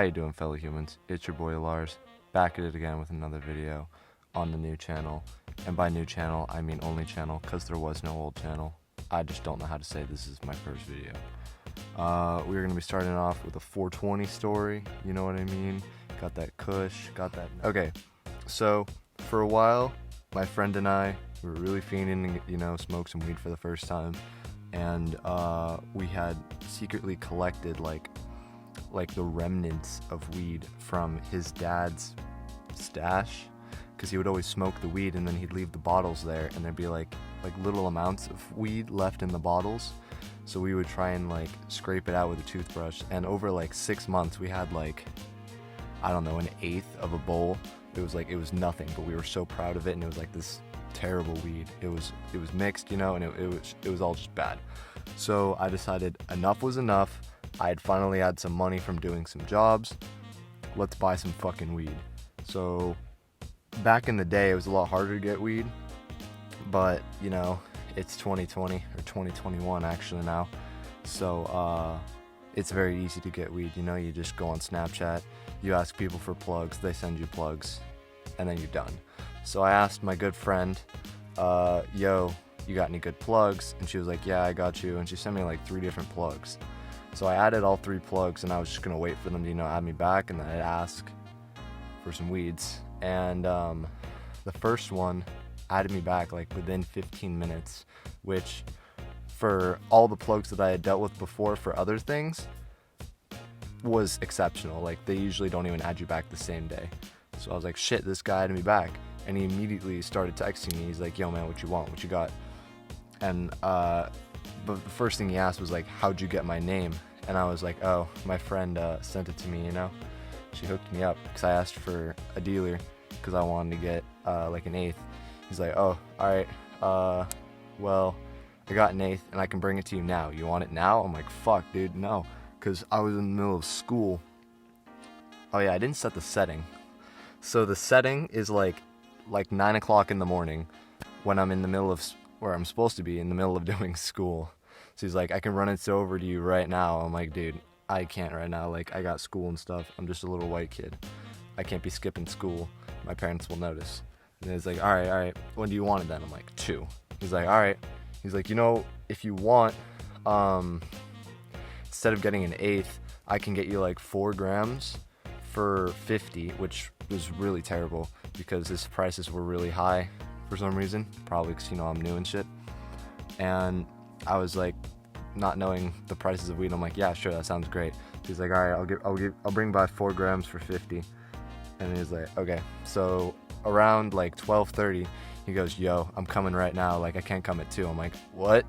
How you doing, fellow humans? It's your boy Lars, back at it again with another video on the new channel. And by new channel, I mean only channel, because there was no old channel. I just don't know how to say this is my first video. We're going to be starting off with a 420 story, you know what I mean? Got that kush, got that... Okay, so for a while, my friend and I were really fiending to, smoke some weed for the first time. And we had secretly collected like the remnants of weed from his dad's stash, because he would always smoke the weed and then he'd leave the bottles there, and there'd be like little amounts of weed left in the bottles. So we would try and scrape it out with a toothbrush, and over 6 months we had I don't know, an eighth of a bowl. It was nothing, but we were so proud of it, and it was this terrible weed. It was mixed, and it was all just bad. So I decided enough was enough. I had finally had some money from doing some jobs. Let's buy some fucking weed. So back in the day, it was a lot harder to get weed, but it's 2020 or 2021 actually now. So it's very easy to get weed. You just go on Snapchat, you ask people for plugs, they send you plugs, and then you're done. So I asked my good friend, yo, you got any good plugs? And she was like, yeah, I got you. And she sent me 3 different plugs. So I added all 3 plugs, and I was just gonna wait for them to add me back, and then I'd ask for some weeds. And the first one added me back within 15 minutes, which for all the plugs that I had dealt with before for other things was exceptional. They usually don't even add you back the same day. So I was like, shit, this guy added me back. And he immediately started texting me. He's like, yo man, what you want? What you got? And but the first thing he asked was how'd you get my name? And I was like, oh, my friend sent it to me, She hooked me up, because I asked for a dealer because I wanted to get an eighth. He's like, oh, alright, well, I got an eighth and I can bring it to you now. You want it now? I'm like, fuck, dude, no. Because I was in the middle of school. Oh yeah, I didn't set the setting. So the setting is like 9 o'clock in the morning when I'm in the middle of, where I'm supposed to be in the middle of doing school. So he's like, I can run it over to you right now. I'm like, dude, I can't right now. I got school and stuff. I'm just a little white kid. I can't be skipping school. My parents will notice. And he's like, all right. When do you want it then? I'm like, 2. He's like, all right. He's like, if you want, instead of getting an eighth, I can get you 4 grams for 50, which was really terrible because his prices were really high for some reason, probably because I'm new and shit. And I was not knowing the prices of weed, I'm like, yeah, sure, that sounds great. He's like, all right, I'll bring by 4 grams for 50. And he's like, okay. So around 12:30, he goes, yo, I'm coming right now, I can't come at 2. I'm like, what?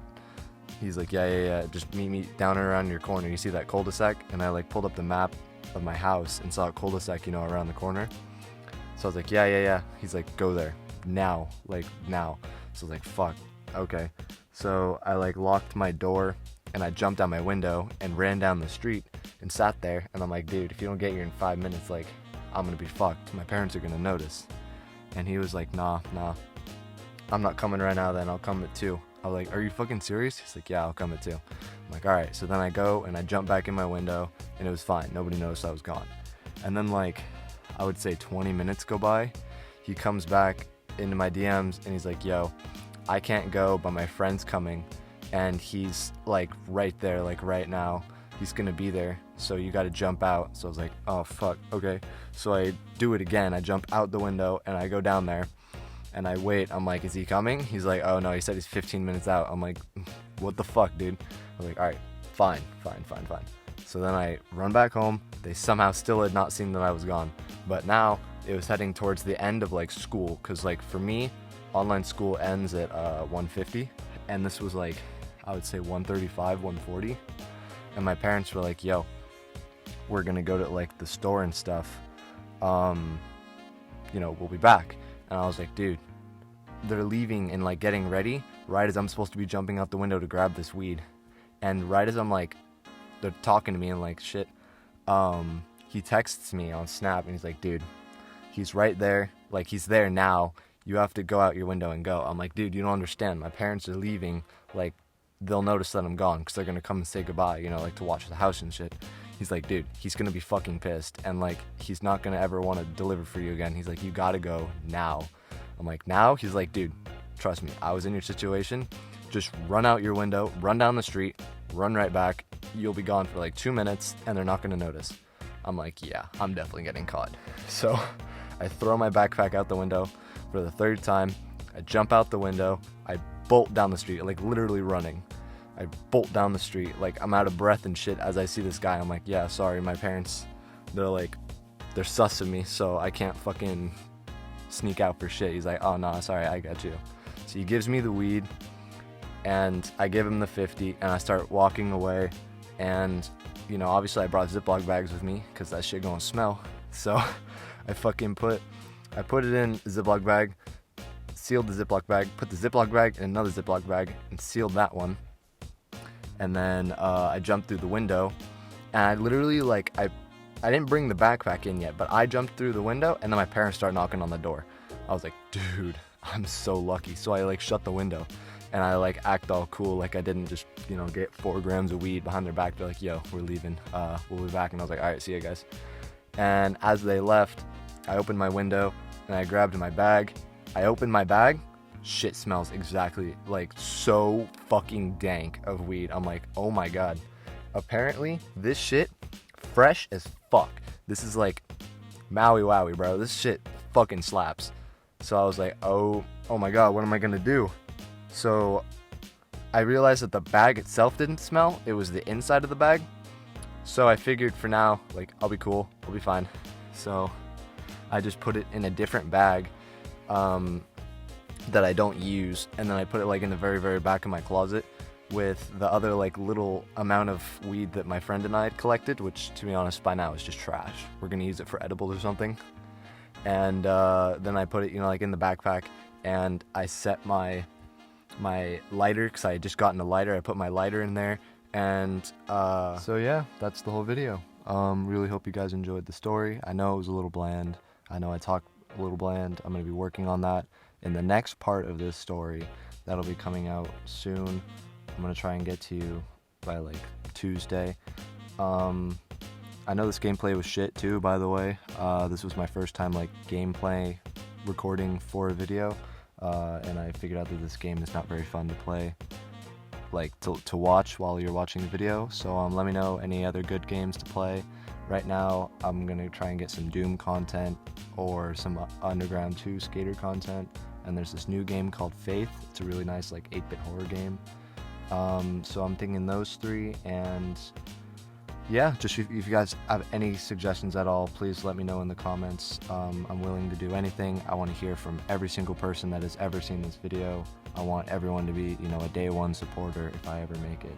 He's like, yeah, just meet me down and around your corner. You see that cul-de-sac? And I pulled up the map of my house and saw a cul-de-sac, around the corner. So I was like, yeah. He's like, go there now, now. So I was like, fuck, okay. So I locked my door, and I jumped out my window and ran down the street and sat there. And I'm like, dude, if you don't get here in 5 minutes, I'm gonna be fucked. My parents are gonna notice. And he was like, nah, I'm not coming right now then, I'll come at 2. I was like, are you fucking serious? He's like, yeah, I'll come at 2. I'm like, all right. So then I go and I jump back in my window, and it was fine. Nobody noticed I was gone. And then I would say 20 minutes go by. He comes back into my DMs and he's like, yo, I can't go, but my friend's coming, and he's right there, right now. He's gonna be there, so you gotta jump out. So I was like, oh fuck, okay. So I do it again. I jump out the window and I go down there and I wait. I'm like, is he coming? He's like, oh no, he said he's 15 minutes out. I'm like, what the fuck, dude? I'm like, all right, fine. So then I run back home. They somehow still had not seen that I was gone, but now it was heading towards the end of school, because for me, online school ends at 1:50, and this was I would say 1:35, 1:40, and my parents were like, yo, we're gonna go to the store and stuff, we'll be back. And I was like, dude, they're leaving and getting ready right as I'm supposed to be jumping out the window to grab this weed. And right as I'm they're talking to me and shit, he texts me on Snap and he's like, dude, he's right there, he's there now, you have to go out your window and go. I'm like, dude, you don't understand, my parents are leaving, they'll notice that I'm gone because they're gonna come and say goodbye, to watch the house and shit. He's like, dude, he's gonna be fucking pissed, and like he's not gonna ever want to deliver for you again. He's like, you gotta go now. I'm like, now? He's like, dude, trust me, I was in your situation. Just run out your window, run down the street, run right back. You'll be gone for like 2 minutes and they're not gonna notice. I'm like, yeah, I'm definitely getting caught. So I throw my backpack out the window for the 3rd time. I jump out the window. I bolt down the street, like literally running. I bolt down the street, like I'm out of breath and shit as I see this guy. I'm like, yeah, sorry, my parents, they're sus of me, so I can't fucking sneak out for shit. He's like, oh no, sorry, I got you. So he gives me the weed, and I give him the 50, and I start walking away. And you know, obviously I brought Ziploc bags with me because that shit gonna smell. So I fucking put it in a Ziploc bag, sealed the Ziploc bag, put the Ziploc bag in another Ziploc bag, and sealed that one. And then I jumped through the window, and I literally I didn't bring the backpack in yet, but I jumped through the window, and then my parents started knocking on the door. I was like, dude, I'm so lucky. So I shut the window, and I act all cool, like I didn't just, you know, get 4 grams of weed behind their back. They're like, yo, we're leaving, we'll be back. And I was like, all right, see you guys. And as they left, I opened my window, and I grabbed my bag. I opened my bag, shit smells exactly so fucking dank of weed. I'm like, oh my god. Apparently, this shit, fresh as fuck. This is like Maui Wowie, bro. This shit fucking slaps. So I was like, oh my god, what am I gonna do? So I realized that the bag itself didn't smell. It was the inside of the bag. So I figured for now, I'll be cool. I'll be fine. So I just put it in a different bag that I don't use. And then I put it in the very, very back of my closet with the other little amount of weed that my friend and I had collected, which to be honest by now is just trash. We're gonna use it for edibles or something. And then I put it, you know, in the backpack, and I set my lighter, because I had just gotten a lighter. I put my lighter in there, and so yeah, that's the whole video. Really hope you guys enjoyed the story. I know it was a little bland. I know I talked a little bland. I'm gonna be working on that in the next part of this story that'll be coming out soon. I'm gonna try and get to you by Tuesday. I know this gameplay was shit too, by the way. This was my first time gameplay recording for a video, and I figured out that this game is not very fun to play, to watch while you're watching the video. So let me know any other good games to play. Right now, I'm gonna try and get some Doom content or some Underground 2 skater content. And there's this new game called Faith. It's a really nice 8-bit horror game. So I'm thinking those 3, and yeah, just if you guys have any suggestions at all, please let me know in the comments. I'm willing to do anything. I want to hear from every single person that has ever seen this video. I want everyone to be, you know, a day 1 supporter if I ever make it.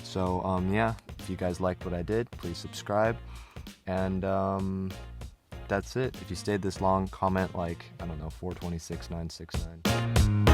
So yeah, if you guys liked what I did, please subscribe. And that's it. If you stayed this long, comment I don't know, 426969.